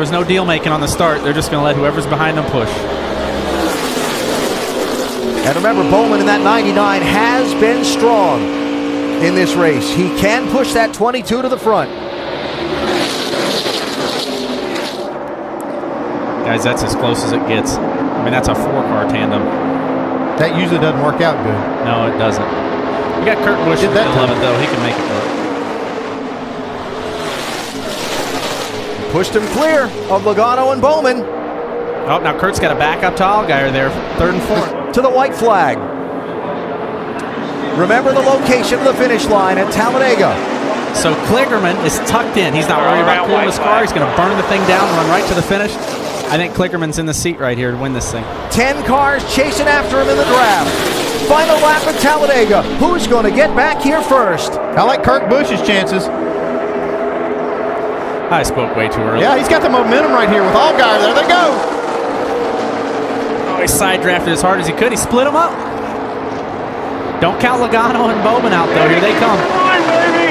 was no deal making on the start. They're just going to let whoever's behind them push. And remember, Bowman in that 99 has been strong in this race. He can push that 22 to the front. Guys, that's as close as it gets. I mean, that's a 4-car tandem. That usually doesn't work out good. No, it doesn't. We got Kurt Busch in the 11th, though. He can make it work. Pushed him clear of Logano and Bowman. Oh, now Kurt's got a backup tall guy there, 3rd and 4th. To the white flag. Remember the location of the finish line at Talladega. So Kligerman is tucked in. He's not worried about cooling his car. He's going to burn the thing down and run right to the finish. I think Kligerman's in the seat right here to win this thing. 10 cars chasing after him in the draft. Final lap at Talladega. Who's going to get back here first? I like Kurt Busch's chances. I spoke way too early. Yeah, he's got the momentum right here with Allgaier. There they go. Oh, he side drafted as hard as he could. He split them up. Don't count Logano and Bowman out, though. Here they come.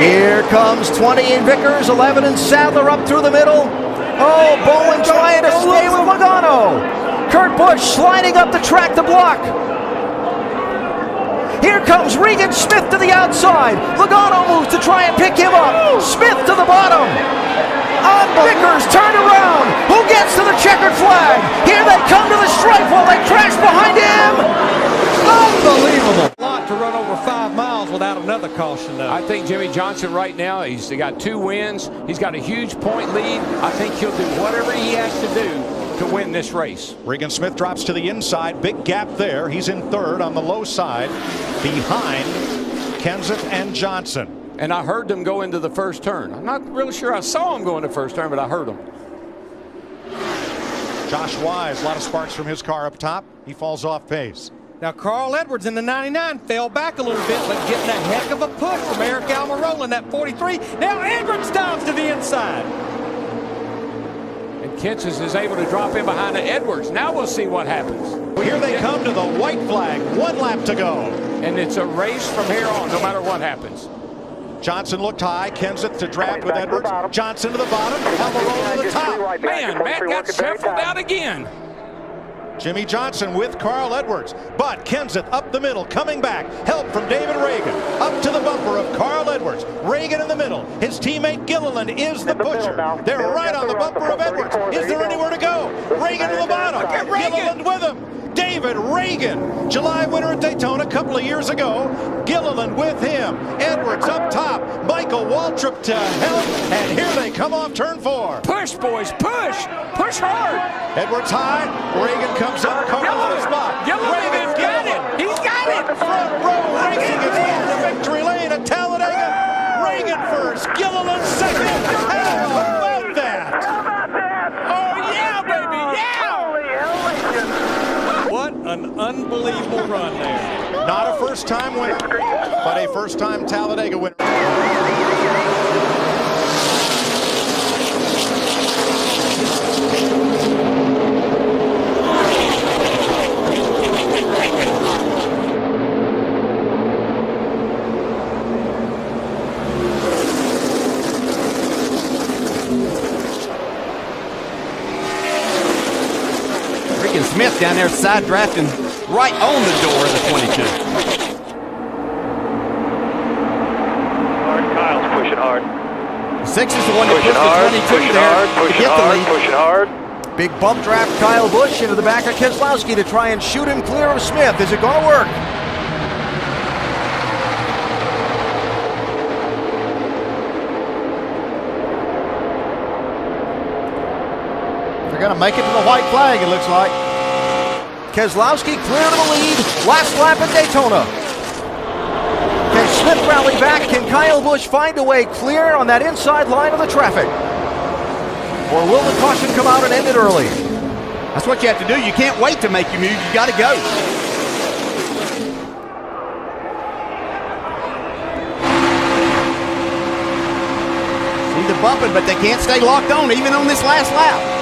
Here comes 20 in Vickers, 11 in Sadler up through the middle. Oh, Bowman trying to stay with Logano. Kurt Busch sliding up the track to block. Here comes Regan Smith to the outside. Logano moves to try and pick him up. Smith to the bottom. On Vickers, turn around. Who gets to the checkered flag? Here they come to the stripe while they crash behind him. Unbelievable. A lot to run over 5 miles without another caution, though. I think Jimmy Johnson right now, he's got 2 wins. He's got a huge point lead. I think he'll do whatever he has to do to win this race. Regan Smith drops to the inside. Big gap there. He's in 3rd on the low side behind Kenseth and Johnson. And I heard them go into the first turn. I'm not really sure I saw him go in the first turn, but I heard them. Josh Wise, a lot of sparks from his car up top. He falls off pace. Now, Carl Edwards in the 99 fell back a little bit, but getting a heck of a push from Eric Almirola in that 43. Now Edwards dives to the inside. And Kenseth is able to drop in behind Edwards. Now we'll see what happens. Here they come to the white flag. 1 lap to go. And it's a race from here on, no matter what happens. Johnson looked high. Kenseth to draft with Edwards. Johnson to the bottom. Almirola to the top. Man, Matt got shuffled out again. Jimmy Johnson with Carl Edwards, but Kenseth up the middle, coming back. Help from David Reagan. Up to the bumper of Carl Edwards. Reagan in the middle. His teammate Gilliland is the pusher. They're right on the bumper of Edwards. Is there anywhere to go? Reagan to the bottom. Gilliland with him. David Reagan, July winner at Daytona a couple of years ago. Gilliland with him. Edwards up top. Michael Waltrip to help. And here they come off turn 4. Push, boys, push. Push hard. Edwards high. Reagan comes up. Carl on the spot. Reagan got it. He's got it. Front row racing his way to victory lane at Talladega. Reagan first. Gilliland second. How about that? Oh, yeah, baby. Yeah. What an unbelievable run there. Not a first-time winner, but a first-time Talladega winner. Smith down there side drafting right on the door of the 22. Hard, Kyle's pushing hard. 6 is the one that pushed the 22 there to get the lead. Pushing hard. Big bump draft Kyle Busch into the back of Keselowski to try and shoot him clear of Smith. Is it going to work? They're going to make it to the white flag, it looks like. Keselowski clear to the lead. Last lap at Daytona. Can Smith rally back? Can Kyle Busch find a way clear on that inside line of the traffic? Or will the caution come out and end it early? That's what you have to do. You can't wait to make your move. You got to go. See the bumping, but they can't stay locked on even on this last lap.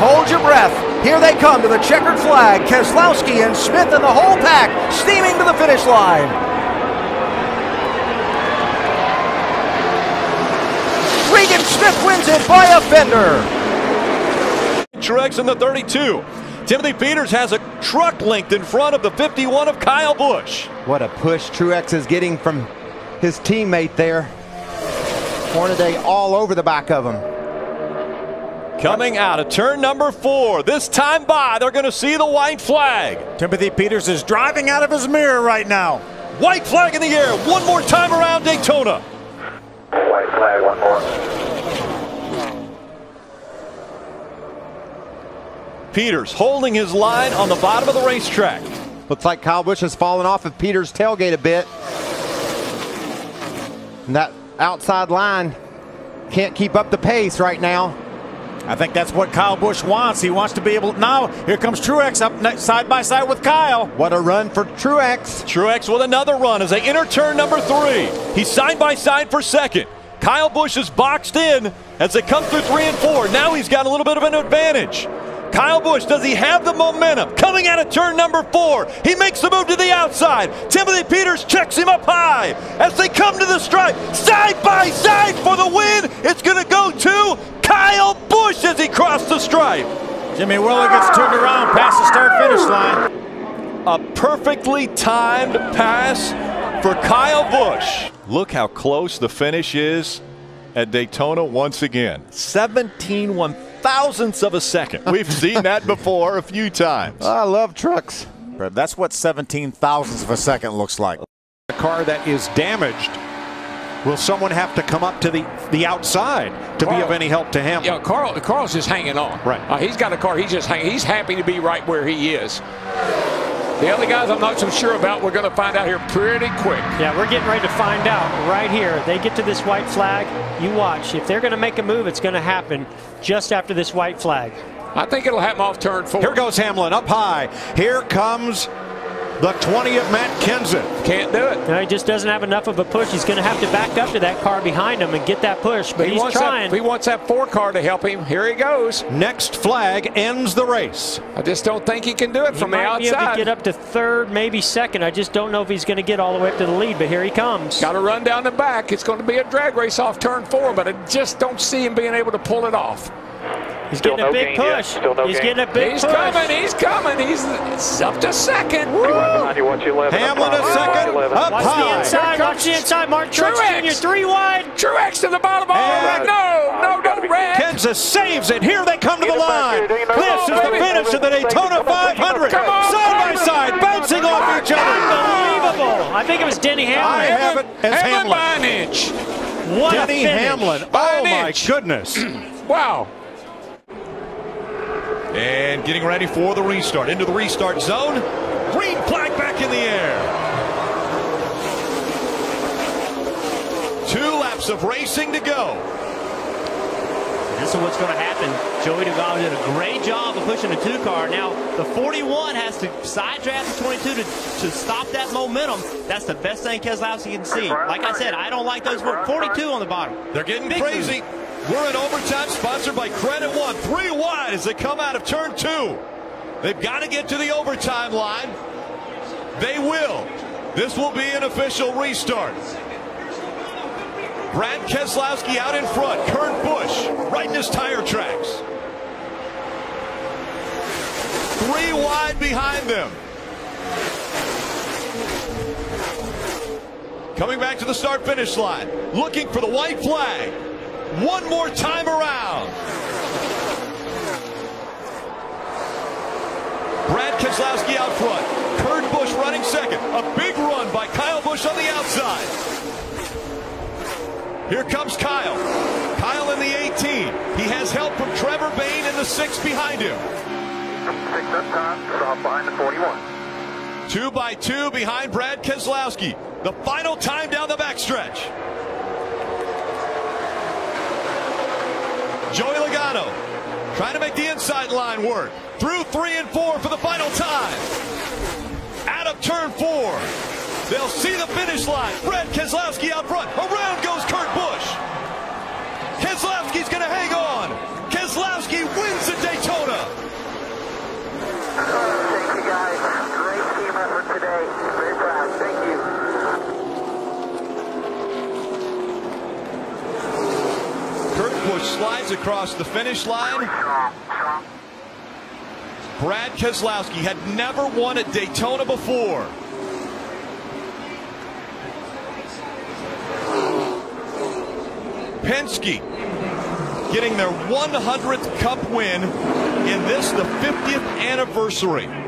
Hold your breath. Here they come to the checkered flag. Keselowski and Smith and the whole pack steaming to the finish line. Regan Smith wins it by a fender. Truex in the 32. Timothy Peters has a truck length in front of the 51 of Kyle Busch. What a push Truex is getting from his teammate there. Hornaday all over the back of him. Coming out of turn number 4. This time by, they're going to see the white flag. Timothy Peters is driving out of his mirror right now. White flag in the air. One more time around Daytona. White flag, one more. Peters holding his line on the bottom of the racetrack. Looks like Kyle Busch has fallen off of Peters' tailgate a bit. And that outside line can't keep up the pace right now. I think that's what Kyle Busch wants. He wants to be able to, now here comes Truex up side by side with Kyle. What a run for Truex. Truex with another run as they enter turn number 3. He's side by side for second. Kyle Busch is boxed in as they come through 3 and 4. Now he's got a little bit of an advantage. Kyle Busch, does he have the momentum? Coming out of turn number 4, he makes the move to the outside. Timothy Peters checks him up high as they come to the stripe. Side by side for the win. It's going to go to Kyle Busch as he crossed the stripe. Jimmy Willer gets turned around past the start-finish line. A perfectly timed pass for Kyle Busch. Look how close the finish is at Daytona once again. 17 1,000ths of a second. We've seen that before a few times. I love trucks. That's what 17 thousandths of a second looks like. A car that is damaged. Will someone have to come up to the outside to be of any help to him? Yeah, Carl's just hanging on. Right. He's got a car. He's just hanging. He's happy to be right where he is. The other guys I'm not so sure about. We're going to find out here pretty quick. Yeah, we're getting ready to find out right here. They get to this white flag. You watch. If they're going to make a move, it's going to happen just after this white flag. I think it'll happen off turn 4. Here goes Hamlin up high. Here comes the 20 of Matt Kenseth. Can't do it. No, he just doesn't have enough of a push. He's going to have to back up to that car behind him and get that push, but he's trying. He wants that 4 car to help him. Here he goes. Next flag ends the race. I just don't think he can do it from the outside. He might be able to get up to 3rd, maybe 2nd. I just don't know if he's going to get all the way up to the lead, but here he comes. Got to run down the back. It's going to be a drag race off turn 4, but I just don't see him being able to pull it off. He's getting a big push. He's getting a big push. He's coming. He's up to 2nd. Hamlin a 2nd. Up Watch high. the inside. Watch the inside. Mark Truex Jr. 3 wide. Truex to the bottom. No, don't red. Kansas saves it. Here they come to the line. This is the finish of the Daytona 500. Side by side, bouncing off each other. Unbelievable. I think it was Denny Hamlin. I have it as Hamlin. By an inch. What Denny a finish. Hamlin. By Oh an my inch. goodness. Wow. And getting ready for the restart. Into the restart zone. Green flag back in the air. 2 laps of racing to go. This is what's going to happen. Joey Degano did a great job of pushing the 2 car. Now, the 41 has to side draft the 22 to stop that momentum. That's the best thing Keselowski can see. Like I said, I don't like those 42 on the bottom. They're getting crazy. We're in overtime, sponsored by Credit One. 3 wide as they come out of turn 2. They've got to get to the overtime line. They will. This will be an official restart. Brad Keselowski out in front. Kurt Busch right in his tire tracks. 3 wide behind them. Coming back to the start-finish line. Looking for the white flag. One more time around. Brad Keselowski out front. Kurt Busch running second. A big run by Kyle Busch on the outside. Here comes Kyle. Kyle in the 18. He has help from Trevor Bayne in the 6 behind him. 6 up top, stop behind the 41. 2 by 2 behind Brad Keselowski. The final time down the backstretch. Joey Logano trying to make the inside line work. Through 3 and 4 for the final time. Out of turn 4. They'll see the finish line. Brad Keselowski out front. Around goes Kurt Busch. Keselowski's going to hang on. Keselowski wins at Daytona. today. Very proud. Thank you. Kurt Busch slides across the finish line. Brad Keselowski had never won at Daytona before. Penske getting their 100th Cup win in this, the 50th anniversary.